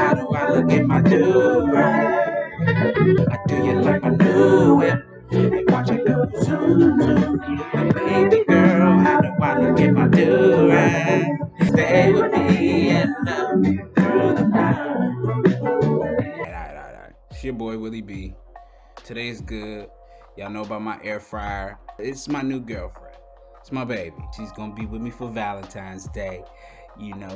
How do I look at my do-rag? I do you like my new whip? And watch it go zoom, zoom. You baby girl, how do I look at my do-rag? Stay with me and love me through the night. Alright. It's your boy Willie B. Today's good. Y'all know about my air fryer. It's my new girlfriend. It's my baby. She's gonna be with me for Valentine's Day.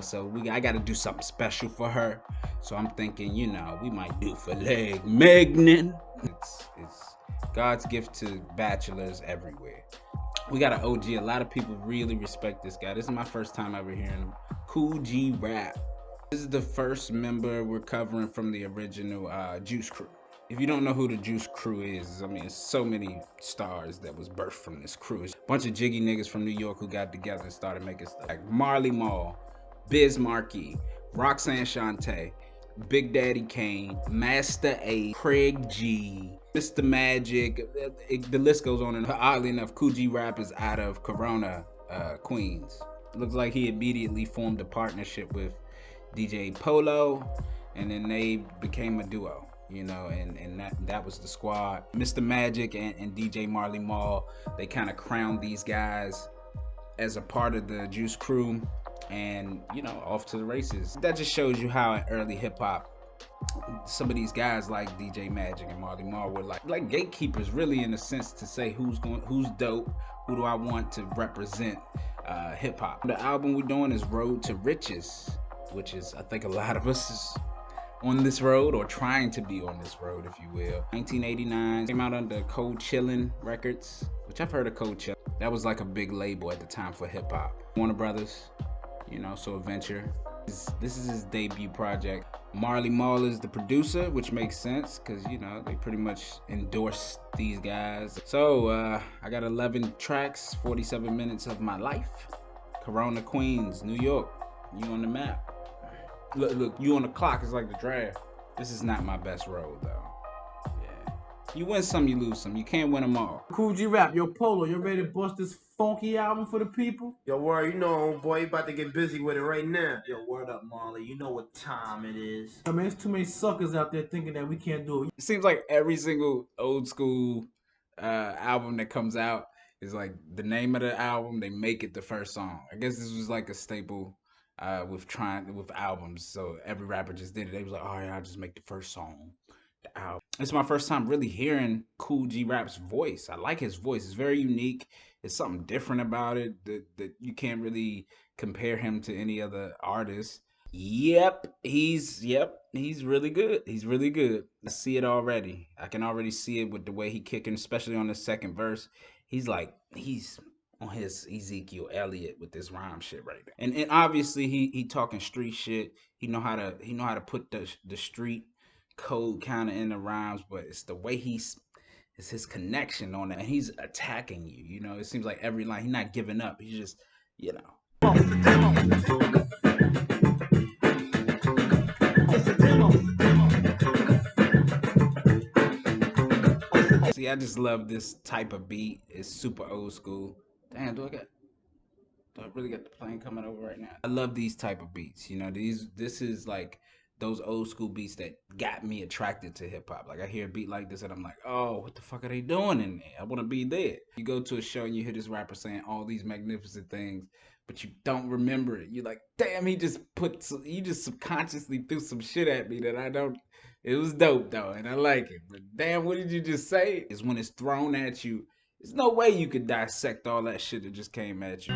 So I gotta do something special for her. So I'm thinking, we might do filet mignon. It's God's gift to bachelors everywhere. We got an OG. A lot of people really respect this guy. This is my first time ever hearing him. Kool Rap. This is the first member we're covering from the original Juice Crew. If you don't know who the Juice Crew is, it's so many stars that was birthed from this crew. It's a bunch of jiggy niggas from New York who got together and started making stuff like Marley Marl, Biz Markie, Roxanne Shante, Big Daddy Kane, Master A, Craig G, Mr. Magic. The list goes on. And oddly enough, Kool Rap is out of Corona, Queens. It looks like he immediately formed a partnership with DJ Polo, and then they became a duo, and that was the squad. Mr. Magic and DJ Marley Marl, they kind of crowned these guys as a part of the Juice Crew, and off to the races. That just shows you how in early hip hop, some of these guys like DJ Magic and Marley Marl were like gatekeepers, really, in a sense, to say who's dope, who do I want to represent hip hop. The album we're doing is Road to Riches, which is, I think, a lot of us is on this road, or trying to be on this road, if you will. 1989, came out under Kool Records, which I've heard of Kool. That was like a big label at the time for hip hop. Warner Brothers, so a venture. This is his debut project. Marley Marl is the producer, which makes sense because they pretty much endorse these guys. So I got 11 tracks, 47 minutes of my life. Corona, Queens, New York. You on the map. Look, you on the clock. It's like the draft. This is not my best road, though. Yeah. You win some, you lose some. You can't win them all. Kool Rap, yo, Polo, you ready to bust this funky album for the people? Yo, word, boy, you about to get busy with it right now. Yo, word up, Marley. You know what time it is. I mean, there's too many suckers out there thinking that we can't do it. It seems like every single old school album that comes out is like the name of the album, they make it the first song. I guess this was like a staple with albums. So every rapper just did it. They was like, all right, I'll just make the first song. The album. It's my first time really hearing Kool Rap's voice. I like his voice. It's very unique. It's something different about it that you can't really compare him to any other artist. Yep, he's really good. He's really good. I see it already. I can already see it with the way he kicking, especially on the second verse. He's on his Ezekiel Elliott with this rhyme shit right there. And obviously he talking street shit. He know how to put the street code kind of in the rhymes, but it's the way it's his connection on it, and he's attacking you. It seems like every line he's not giving up. He's just See, I just love this type of beat. It's super old school. Damn, do I really got the plane coming over right now? I love these type of beats. This is like those old school beats that got me attracted to hip hop. Like I hear a beat like this and I'm like, oh, what the fuck are they doing in there? I want to be there. You go to a show and you hear this rapper saying all these magnificent things, but you don't remember it. You're like, damn, he just subconsciously threw some shit at me that I don't. It was dope though, and I like it. But damn, what did you just say? Is when it's thrown at you, there's no way you could dissect all that shit that just came at you.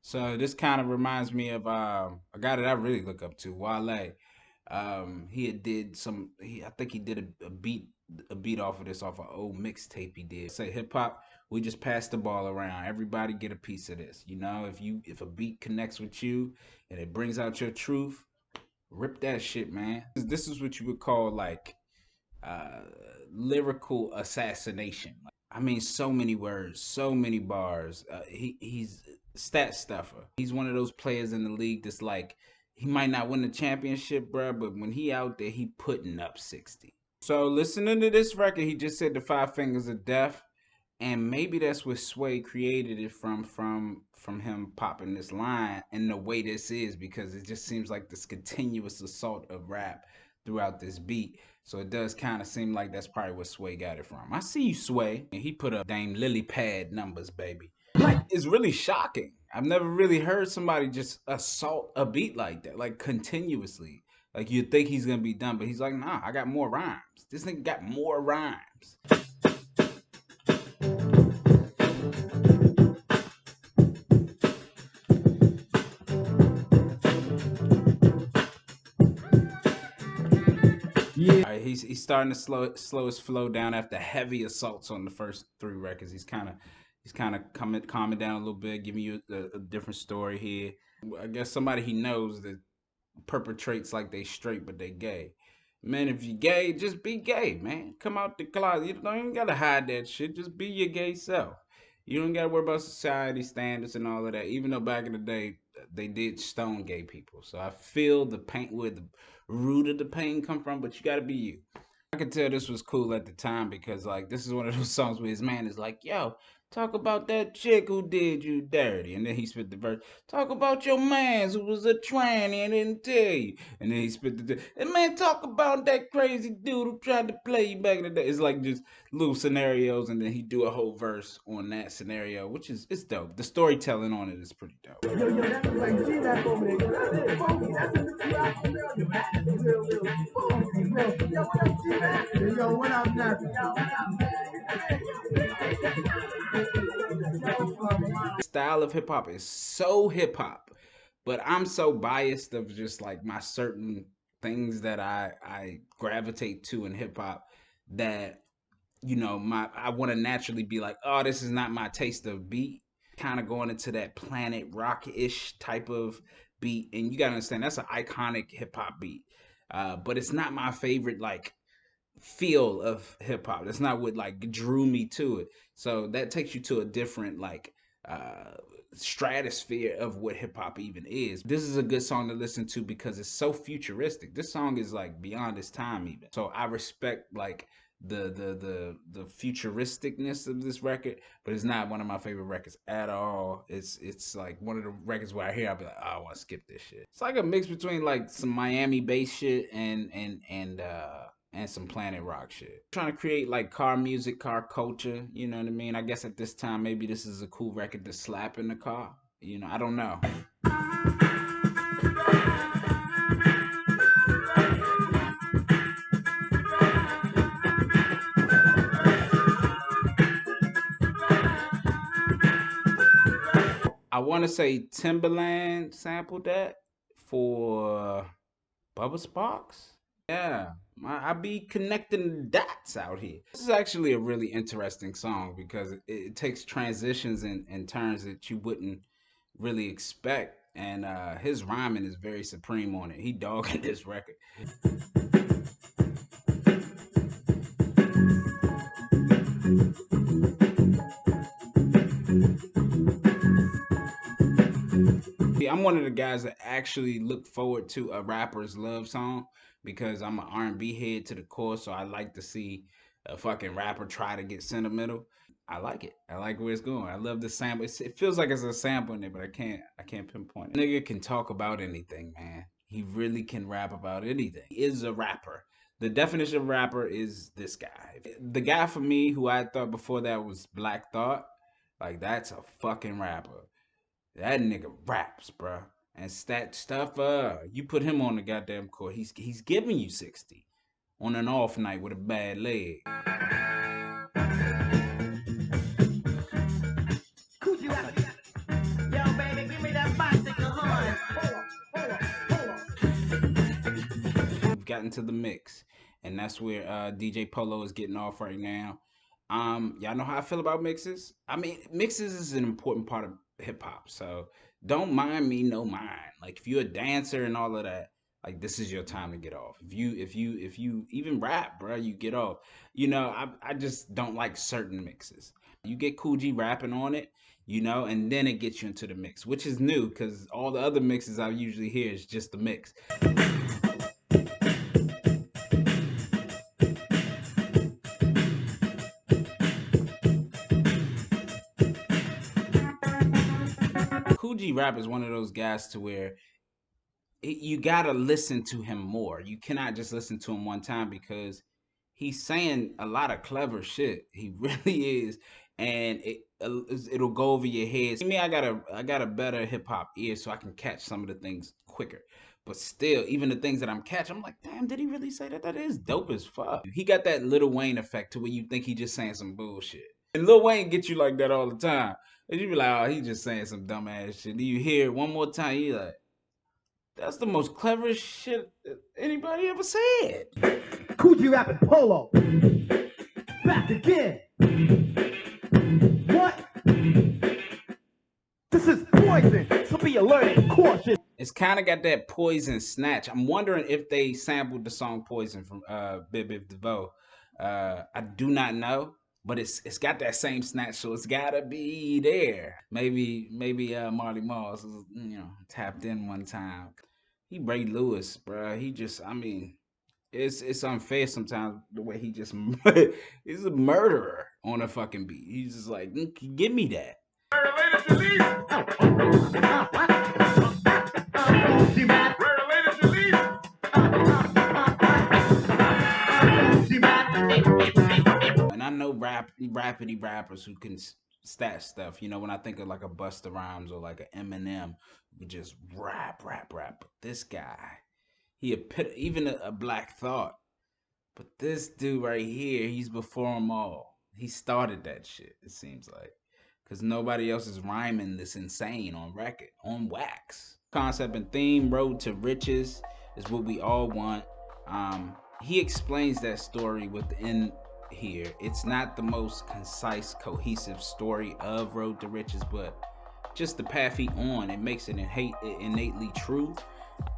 So this kind of reminds me of a guy that I really look up to, Wale. He had did I think he did a beat off of this off an old mixtape he did. Say hip hop, we just pass the ball around. Everybody get a piece of this. If a beat connects with you and it brings out your truth, rip that shit, man. This is what you would call like lyrical assassination. So many words, so many bars. He's stat stuffer. He's one of those players in the league that's like, he might not win the championship, bruh, but when he out there, he putting up 60. So listening to this record, he just said the five fingers of death, and maybe that's what Sway created it from him popping this line and the way this is, because it just seems like this continuous assault of rap throughout this beat. So it does kind of seem like that's probably where Sway got it from. I see you, Sway. And he put up Dame Lily Pad numbers, baby. Like, it's really shocking. I've never really heard somebody just assault a beat like that, like continuously. Like you'd think he's gonna be done, but he's like, nah, I got more rhymes. This nigga got more rhymes. Yeah. All right, he's starting to slow his flow down after heavy assaults on the first three records. He's kind of calming down a little bit, giving you a different story here. I guess somebody he knows that perpetrates like they straight but they gay. Man, if you gay, just be gay, man. Come out the closet. You don't even gotta hide that shit. Just be your gay self. You don't gotta worry about society standards and all of that. Even though back in the day they did stone gay people, so I feel the pain, where the root of the pain come from. But you gotta be you. I could tell this was cool at the time because like this is one of those songs where his man is like, "Yo, talk about that chick who did you dirty," and then he spit the verse. Talk about your mans who was a tranny and didn't tell you, and then he spit and man, talk about that crazy dude who tried to play you back in the day. It's like just little scenarios, and then he do a whole verse on that scenario, which is it's dope. The storytelling on it is pretty dope. Yo, that's like G-Rap over there. That's it, funky. That's in the G-Rap over there. Real funky. Yo, what up, G-Rap? Yo, what up, Nappy? Yo, what up, style of hip hop is so hip hop, but I'm so biased of just like my certain things that I gravitate to in hip hop that my I want to naturally be like, oh, this is not my taste of beat. Kind of going into that Planet Rock ish type of beat, and you gotta understand that's an iconic hip hop beat, but it's not my favorite like feel of hip hop. That's not what like drew me to it. So that takes you to a different like uh stratosphere of what hip hop even is. This is a good song to listen to because it's so futuristic. This song is like beyond its time even. So I respect like the futuristicness of this record, but it's not one of my favorite records at all. It's like one of the records where I hear I'll be like, oh, I want to skip this shit. It's like a mix between like some Miami bass shit and some Planet Rock shit. Trying to create like car music, car culture, you know what I mean? I guess at this time maybe this is a cool record to slap in the car. I don't know. I want to say Timberland sampled that for Bubba Sparks. Yeah, I be connecting the dots out here. This is actually a really interesting song because it takes transitions and turns that you wouldn't really expect. And his rhyming is very supreme on it. He dogging this record. I'm one of the guys that actually look forward to a rapper's love song because I'm an R&B head to the core, so I like to see a fucking rapper try to get sentimental. I like it. I like where it's going. I love the sample. It feels like it's a sample in there, but I can't pinpoint it. Nigga can talk about anything, man. He really can rap about anything. He is a rapper. The definition of rapper is this guy. The guy for me who I thought before that was Black Thought, like that's a fucking rapper. That nigga raps, bruh. And stat stuff, you put him on the goddamn court, he's giving you 60 on an off night with a bad leg. Yo, baby, give me that bicycle horn. We've gotten to the mix, and that's where DJ Polo is getting off right now. Y'all know how I feel about mixes. I mean, mixes is an important part of hip hop, so don't mind me, no mind. Like if you're a dancer and all of that, like this is your time to get off. If you even rap, bro, you get off. I just don't like certain mixes. You get Kool rapping on it, and then it gets you into the mix, which is new because all the other mixes I usually hear is just the mix. G Rap is one of those guys to where you gotta listen to him more. You cannot just listen to him one time because he's saying a lot of clever shit. He really is, and it'll go over your head. Me, I got a better hip hop ear, so I can catch some of the things quicker. But still, even the things that I'm catching, I'm like, damn, did he really say that? That is dope as fuck. He got that Lil Wayne effect to where you think he just saying some bullshit. And Lil Wayne gets you like that all the time. And you be like, oh, he just saying some dumbass shit. Then you hear it one more time, you like, that's the most cleverest shit anybody ever said. Kool rapping Polo. Back again. What? This is poison, so be alert and cautious. It's kind of got that Poison snatch. I'm wondering if they sampled the song Poison from Ep.12. I do not know, but it's got that same snatch, so it's gotta be there. Maybe Marley Marl, tapped in one time. He Ray Lewis, bro. He just, I mean, it's unfair sometimes the way he just he's a murderer on a fucking beat. He's just like, give me that. And I know rapidy rappers who can stat stuff. You know, when I think of like a Busta Rhymes or like an Eminem, who just rap. But this guy, even a Black Thought. But this dude right here, he's before them all. He started that shit, it seems like. Because nobody else is rhyming this insane on record, on wax. Concept and theme, Road to Riches, is what we all want. He explains that story within here. It's not the most concise, cohesive story of Road to Riches, but just the path he on, it makes it innately true.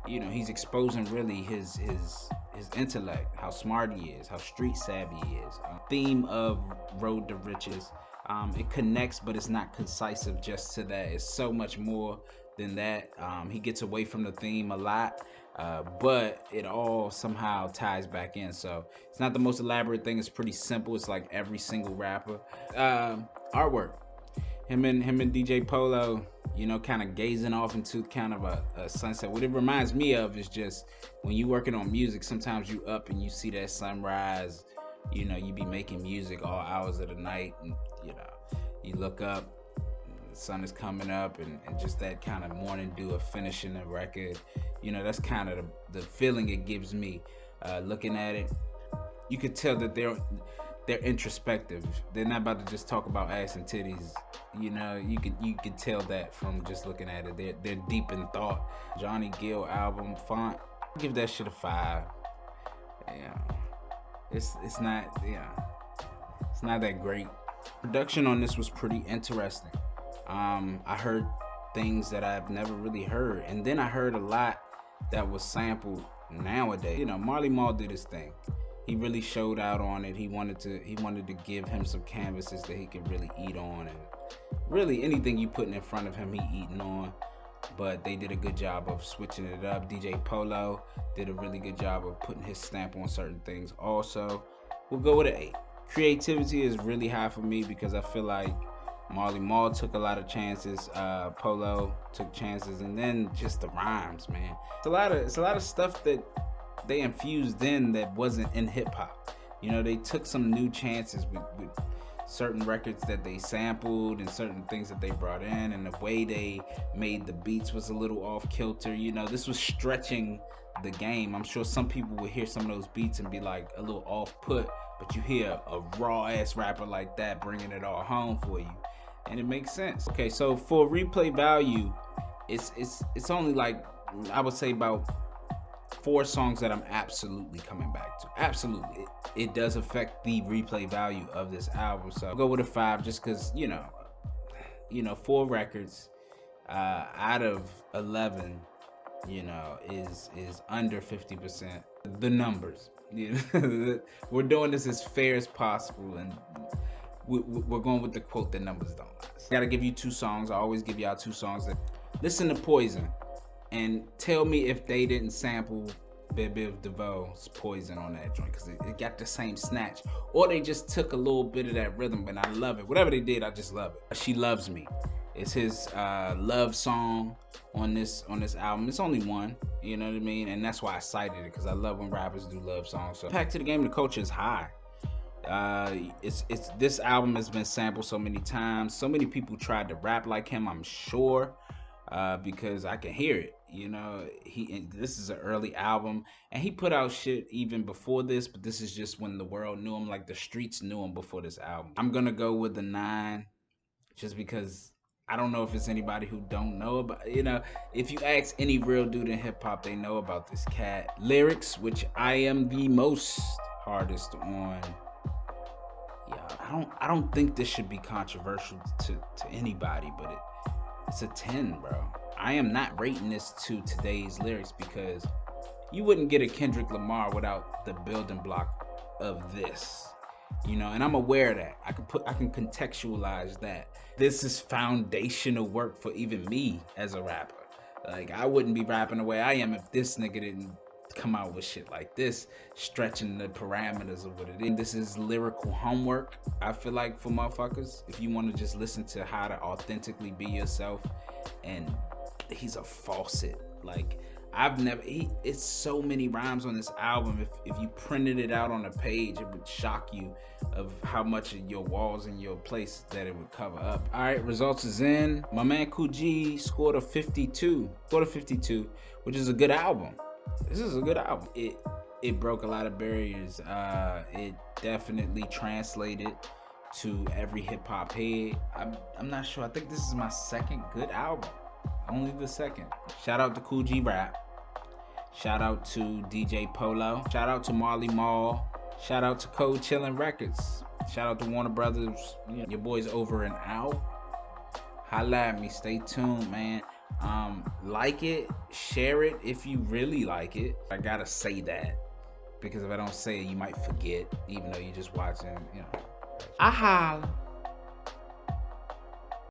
You know, he's exposing really his intellect, how smart he is, how street savvy he is. Theme of Road to Riches, it connects, but it's not concisive just to that. It's so much more than that. He gets away from the theme a lot, but it all somehow ties back in. So it's not the most elaborate thing. It's pretty simple. It's like every single rapper. Artwork. Him and DJ Polo, you know, kind of gazing off into kind of a sunset. What it reminds me of is just when you working on music, sometimes you up and you see that sunrise, you know, you be making music all hours of the night, and you know, you look up, the sun is coming up, and just that kind of morning dew of finishing the record. You know, that's kind of the feeling it gives me looking at it. You could tell that they're introspective. They're not about to just talk about ass and titties. You know, you could tell that from just looking at it. They're deep in thought. Johnny Gill album font, give that shit a 5. Yeah, it's not, yeah, it's not that great. Production on this was pretty interesting. I heard things that I've never really heard, and then I heard a lot that was sampled nowadays. You know, Marley Marl did his thing. He really showed out on it. He wanted to give him some canvases that he could really eat on, and really anything you putting in front of him, he eating on. But they did a good job of switching it up. DJ Polo did a really good job of putting his stamp on certain things. Also, we'll go with an 8. Creativity is really high for me because I feel like Marley Marl took a lot of chances. Polo took chances, and then just the rhymes, man. It's a lot of stuff that they infused in that wasn't in hip hop. You know, they took some new chances with certain records that they sampled and certain things that they brought in, and the way they made the beats was a little off kilter. You know, this was stretching the game. I'm sure some people would hear some of those beats and be like a little off put, but you hear a raw ass rapper like that bringing it all home for you, and it makes sense. Okay, so for replay value, it's only like, I would say about 4 songs that I'm absolutely coming back to. Absolutely. It does affect the replay value of this album. So I'll go with a 5 just because, you know, 4 records out of 11, you know, is under 50%. The numbers. You know, we're doing this as fair as possible, and we're going with the quote that numbers don't lie. I gotta give you 2 songs. I always give y'all 2 songs. Listen to Poison and tell me if they didn't sample DeVoe's Poison on that joint because it got the same snatch. Or they just took a little bit of that rhythm, and I love it. Whatever they did, I just love it. She Loves Me. It's his love song on this album. It's only one, you know what I mean? And that's why I cited it, because I love when rappers do love songs. So Back to the Game, the culture is high. It's this album has been sampled so many times. So many people tried to rap like him, I'm sure, because I can hear it. You know, this is an early album, and he put out shit even before this, but this is just when the world knew him, like the streets knew him before this album. I'm gonna go with the 9, just because I don't know if it's anybody who don't know about, you know, if you ask any real dude in hip hop, they know about this cat. Lyrics, which I am the most hardest on. Yeah, I don't think this should be controversial to anybody, but it's a 10, bro. I am not rating this to today's lyrics because you wouldn't get a Kendrick Lamar without the building block of this. You know, and I'm aware of that. I can contextualize that. This is foundational work for even me as a rapper. Like, I wouldn't be rapping the way I am if this nigga didn't come out with shit like this, stretching the parameters of what it is. This is lyrical homework, I feel like, for motherfuckers. If you want to just listen to how to authentically be yourself. And he's a faucet. Like, it's so many rhymes on this album. If you printed it out on a page, it would shock you of how much of your walls in your place that it would cover up. All right, results is in. My man Kool scored a 52, which is a good album. This is a good album. It broke a lot of barriers. It definitely translated to every hip hop head. I'm not sure. I think this is my second good album. Only the second. Shout out to Kool Rap. Shout out to DJ Polo. Shout out to Marley Marl. Shout out to Cold Chillin' Records. Shout out to Warner Brothers. Your boys over and out. Holla at me. Stay tuned, man. Like it, share it if you really like it. I gotta say that, because if I don't say it, you might forget, even though you're just watching, you know. I holla.